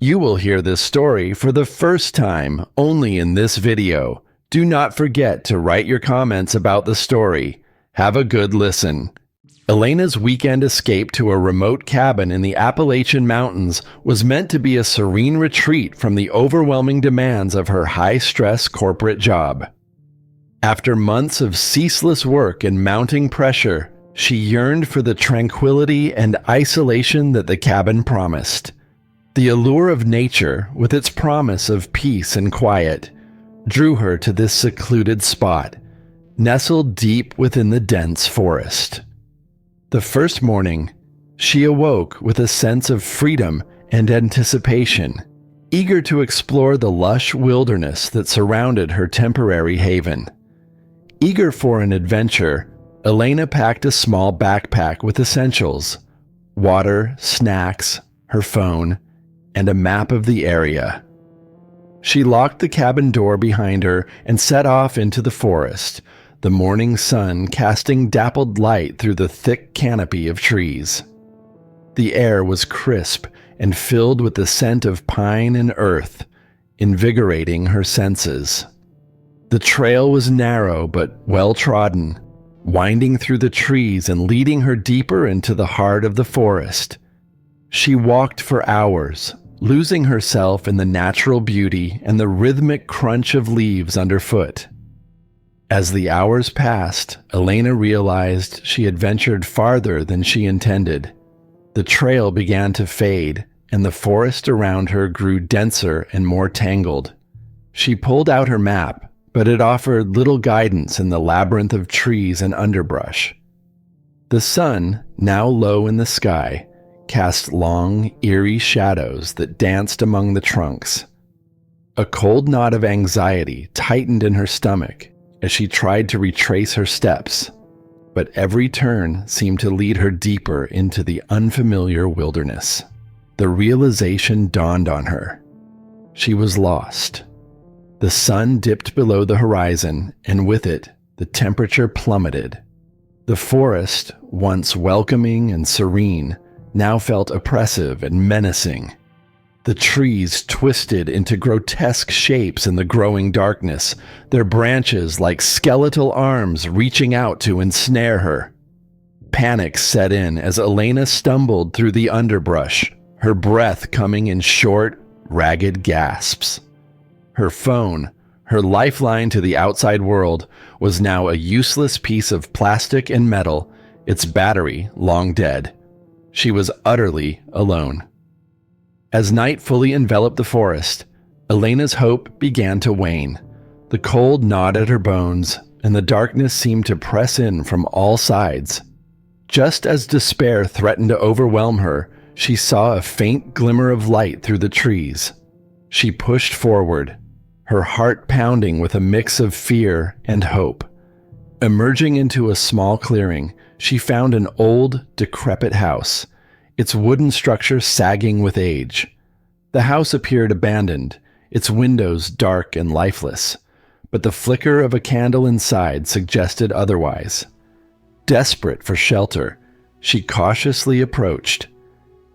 You will hear this story for the first time only in this video. Do not forget to write your comments about the story. Have a good listen. Elena's weekend escape to a remote cabin in the Appalachian Mountains was meant to be a serene retreat from the overwhelming demands of her high-stress corporate job. After months of ceaseless work and mounting pressure, she yearned for the tranquility and isolation that the cabin promised. The allure of nature, with its promise of peace and quiet, drew her to this secluded spot, nestled deep within the dense forest. The first morning, she awoke with a sense of freedom and anticipation, eager to explore the lush wilderness that surrounded her temporary haven. Eager for an adventure, Elena packed a small backpack with essentials: water, snacks, her phone, and a map of the area. She locked the cabin door behind her and set off into the forest, the morning sun casting dappled light through the thick canopy of trees. The air was crisp and filled with the scent of pine and earth, invigorating her senses. The trail was narrow but well-trodden, winding through the trees and leading her deeper into the heart of the forest. She walked for hours, losing herself in the natural beauty and the rhythmic crunch of leaves underfoot. As the hours passed, Elena realized she had ventured farther than she intended. The trail began to fade, and the forest around her grew denser and more tangled. She pulled out her map, but it offered little guidance in the labyrinth of trees and underbrush. The sun, now low in the sky, cast long, eerie shadows that danced among the trunks. A cold knot of anxiety tightened in her stomach as she tried to retrace her steps, but every turn seemed to lead her deeper into the unfamiliar wilderness. The realization dawned on her. She was lost. The sun dipped below the horizon, and with it, the temperature plummeted. The forest, once welcoming and serene, now felt oppressive and menacing. The trees twisted into grotesque shapes in the growing darkness, their branches like skeletal arms reaching out to ensnare her. Panic set in as Elena stumbled through the underbrush, her breath coming in short, ragged gasps. Her phone, her lifeline to the outside world, was now a useless piece of plastic and metal, its battery long dead. She was utterly alone. As night fully enveloped the forest, Elena's hope began to wane. The cold gnawed at her bones, and the darkness seemed to press in from all sides. Just as despair threatened to overwhelm her, she saw a faint glimmer of light through the trees. She pushed forward, her heart pounding with a mix of fear and hope. Emerging into a small clearing, she found an old, decrepit house, its wooden structure sagging with age. The house appeared abandoned, its windows dark and lifeless, but the flicker of a candle inside suggested otherwise. Desperate for shelter, she cautiously approached.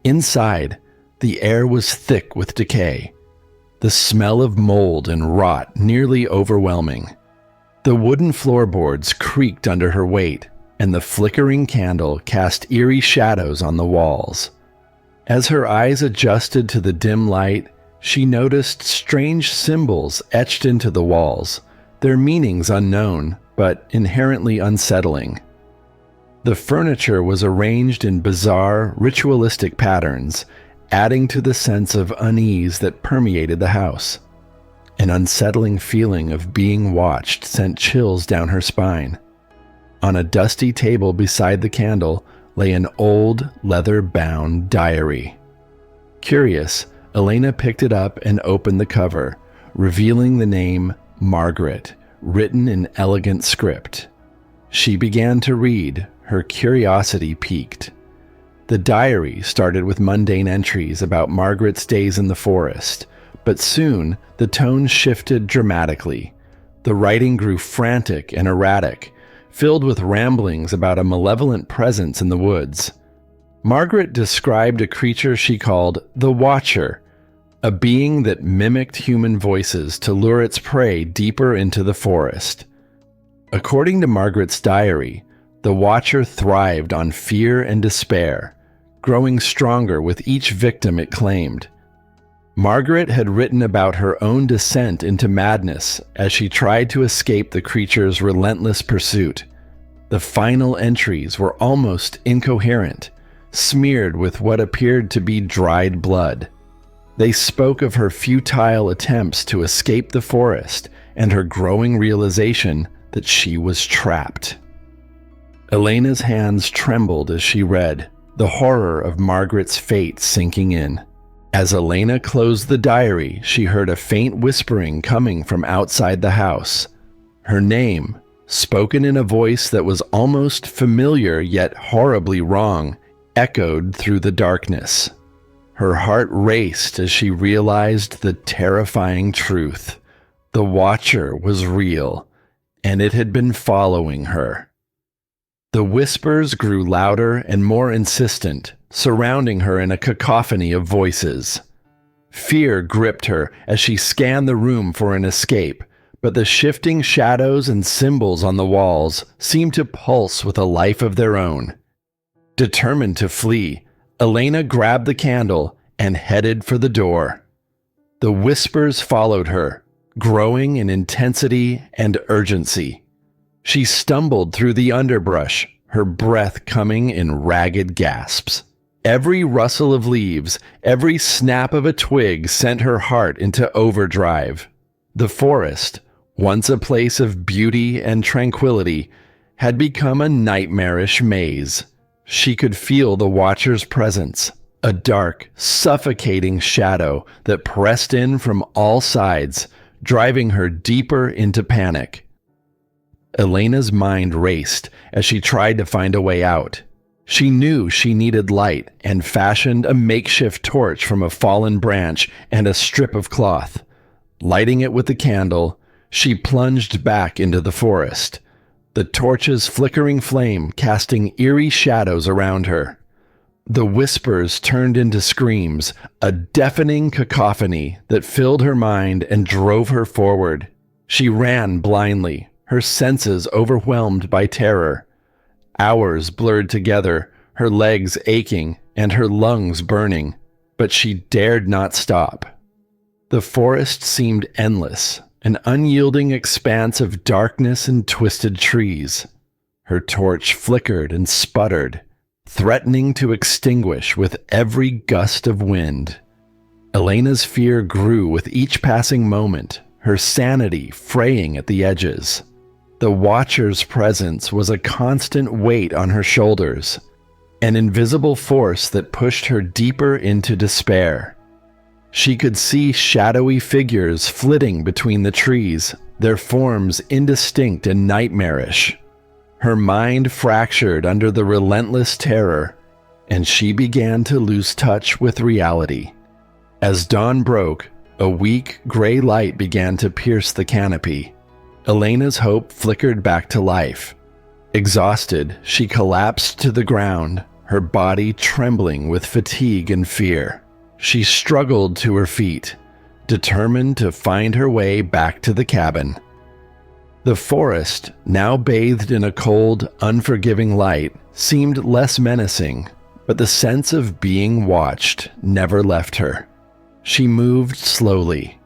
Inside, the air was thick with decay, the smell of mold and rot nearly overwhelming. The wooden floorboards creaked under her weight, and the flickering candle cast eerie shadows on the walls. As her eyes adjusted to the dim light, she noticed strange symbols etched into the walls, their meanings unknown, but inherently unsettling. The furniture was arranged in bizarre, ritualistic patterns, adding to the sense of unease that permeated the house. An unsettling feeling of being watched sent chills down her spine. On a dusty table beside the candle lay an old, leather-bound diary. Curious, Elena picked it up and opened the cover, revealing the name Margaret, written in elegant script. She began to read, her curiosity piqued. The diary started with mundane entries about Margaret's days in the forest, but soon the tone shifted dramatically. The writing grew frantic and erratic, filled with ramblings about a malevolent presence in the woods. Margaret described a creature she called the Watcher, a being that mimicked human voices to lure its prey deeper into the forest. According to Margaret's diary, the Watcher thrived on fear and despair, growing stronger with each victim it claimed. Margaret had written about her own descent into madness as she tried to escape the creature's relentless pursuit. The final entries were almost incoherent, smeared with what appeared to be dried blood. They spoke of her futile attempts to escape the forest and her growing realization that she was trapped. Elena's hands trembled as she read, the horror of Margaret's fate sinking in. As Elena closed the diary, she heard a faint whispering coming from outside the house. Her name, spoken in a voice that was almost familiar yet horribly wrong, echoed through the darkness. Her heart raced as she realized the terrifying truth. The Watcher was real, and it had been following her. The whispers grew louder and more insistent, surrounding her in a cacophony of voices. Fear gripped her as she scanned the room for an escape, but the shifting shadows and symbols on the walls seemed to pulse with a life of their own. Determined to flee, Elena grabbed the candle and headed for the door. The whispers followed her, growing in intensity and urgency. She stumbled through the underbrush, her breath coming in ragged gasps. Every rustle of leaves, every snap of a twig sent her heart into overdrive. The forest, once a place of beauty and tranquility, had become a nightmarish maze. She could feel the Watcher's presence, a dark, suffocating shadow that pressed in from all sides, driving her deeper into panic. Elena's mind raced as she tried to find a way out. She knew she needed light and fashioned a makeshift torch from a fallen branch and a strip of cloth. Lighting it with the candle, she plunged back into the forest, the torch's flickering flame casting eerie shadows around her. The whispers turned into screams, a deafening cacophony that filled her mind and drove her forward. She ran blindly, her senses overwhelmed by terror. Hours blurred together, her legs aching and her lungs burning, but she dared not stop. The forest seemed endless, an unyielding expanse of darkness and twisted trees. Her torch flickered and sputtered, threatening to extinguish with every gust of wind. Elena's fear grew with each passing moment, her sanity fraying at the edges. The Watcher's presence was a constant weight on her shoulders, an invisible force that pushed her deeper into despair. She could see shadowy figures flitting between the trees, their forms indistinct and nightmarish. Her mind fractured under the relentless terror, and she began to lose touch with reality. As dawn broke, a weak gray light began to pierce the canopy. Elena's hope flickered back to life. Exhausted, she collapsed to the ground, her body trembling with fatigue and fear. She struggled to her feet, determined to find her way back to the cabin. The forest, now bathed in a cold, unforgiving light, seemed less menacing, but the sense of being watched never left her. She moved slowly,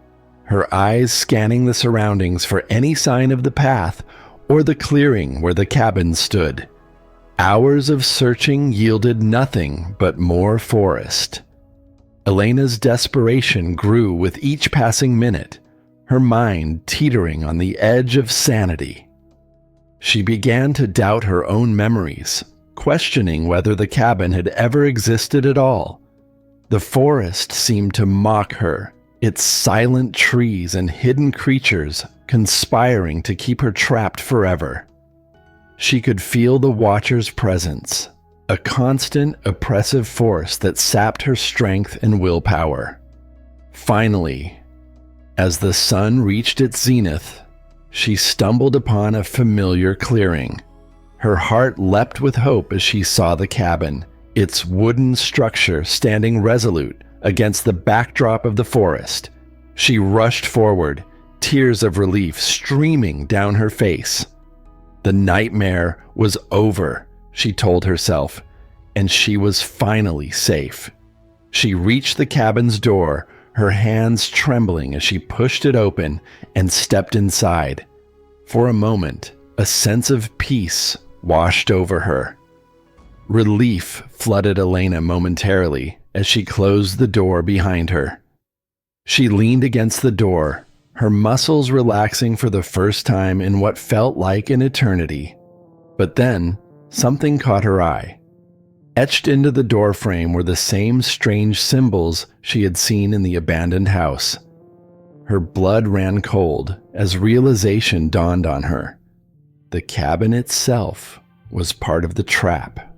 her eyes scanning the surroundings for any sign of the path or the clearing where the cabin stood. Hours of searching yielded nothing but more forest. Elena's desperation grew with each passing minute, her mind teetering on the edge of sanity. She began to doubt her own memories, questioning whether the cabin had ever existed at all. The forest seemed to mock her, its silent trees and hidden creatures conspiring to keep her trapped forever. She could feel the Watcher's presence, a constant, oppressive force that sapped her strength and willpower. Finally, as the sun reached its zenith, she stumbled upon a familiar clearing. Her heart leapt with hope as she saw the cabin, its wooden structure standing resolute against the backdrop of the forest. She rushed forward, tears of relief streaming down her face. The nightmare was over, she told herself, and she was finally safe. She reached the cabin's door, her hands trembling as she pushed it open and stepped inside. For a moment, a sense of peace washed over her. Relief flooded Elena momentarily as she closed the door behind her. She leaned against the door, her muscles relaxing for the first time in what felt like an eternity. But then, something caught her eye. Etched into the doorframe were the same strange symbols she had seen in the abandoned house. Her blood ran cold as realization dawned on her. The cabin itself was part of the trap.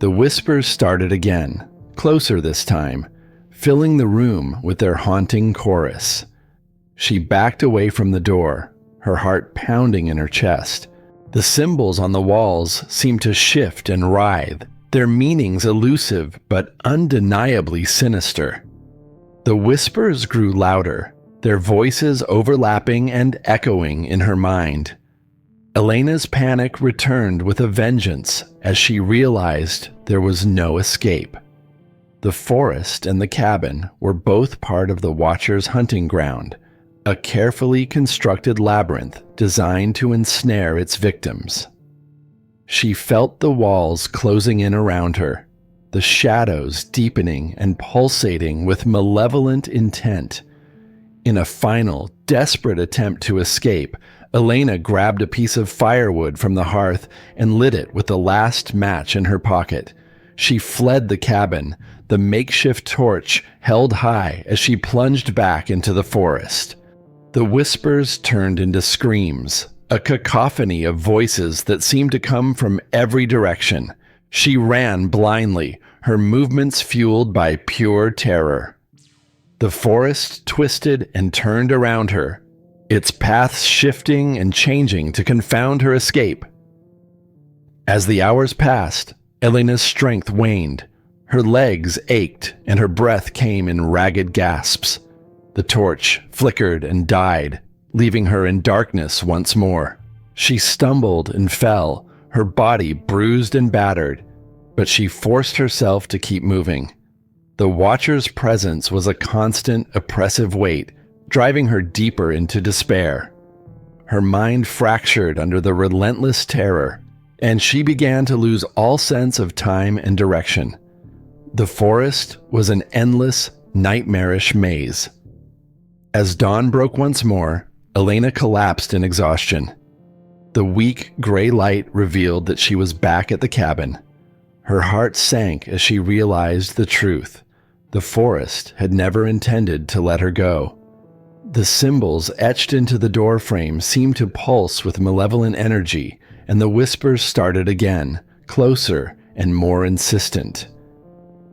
The whispers started again, closer this time, filling the room with their haunting chorus. She backed away from the door, her heart pounding in her chest. The symbols on the walls seemed to shift and writhe, their meanings elusive but undeniably sinister. The whispers grew louder, their voices overlapping and echoing in her mind. Elena's panic returned with a vengeance as she realized there was no escape. The forest and the cabin were both part of the Watcher's hunting ground, a carefully constructed labyrinth designed to ensnare its victims. She felt the walls closing in around her, the shadows deepening and pulsating with malevolent intent. In a final, desperate attempt to escape, Elena grabbed a piece of firewood from the hearth and lit it with the last match in her pocket. She fled the cabin, the makeshift torch held high as she plunged back into the forest. The whispers turned into screams, a cacophony of voices that seemed to come from every direction. She ran blindly, her movements fueled by pure terror. The forest twisted and turned around her, its paths shifting and changing to confound her escape. As the hours passed, Elena's strength waned. Her legs ached and her breath came in ragged gasps. The torch flickered and died, leaving her in darkness once more. She stumbled and fell, her body bruised and battered, but she forced herself to keep moving. The Watcher's presence was a constant, oppressive weight, driving her deeper into despair. Her mind fractured under the relentless terror, and she began to lose all sense of time and direction. The forest was an endless, nightmarish maze. As dawn broke once more, Elena collapsed in exhaustion. The weak, gray light revealed that she was back at the cabin. Her heart sank as she realized the truth. The forest had never intended to let her go. The symbols etched into the doorframe seemed to pulse with malevolent energy, and the whispers started again, closer and more insistent.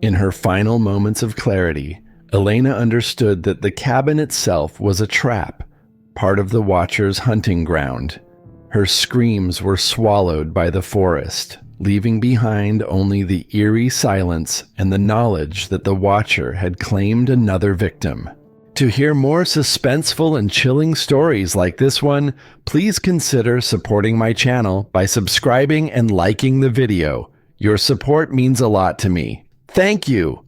In her final moments of clarity, Elena understood that the cabin itself was a trap, part of the Watcher's hunting ground. Her screams were swallowed by the forest, leaving behind only the eerie silence and the knowledge that the Watcher had claimed another victim. To hear more suspenseful and chilling stories like this one, please consider supporting my channel by subscribing and liking the video. Your support means a lot to me. Thank you!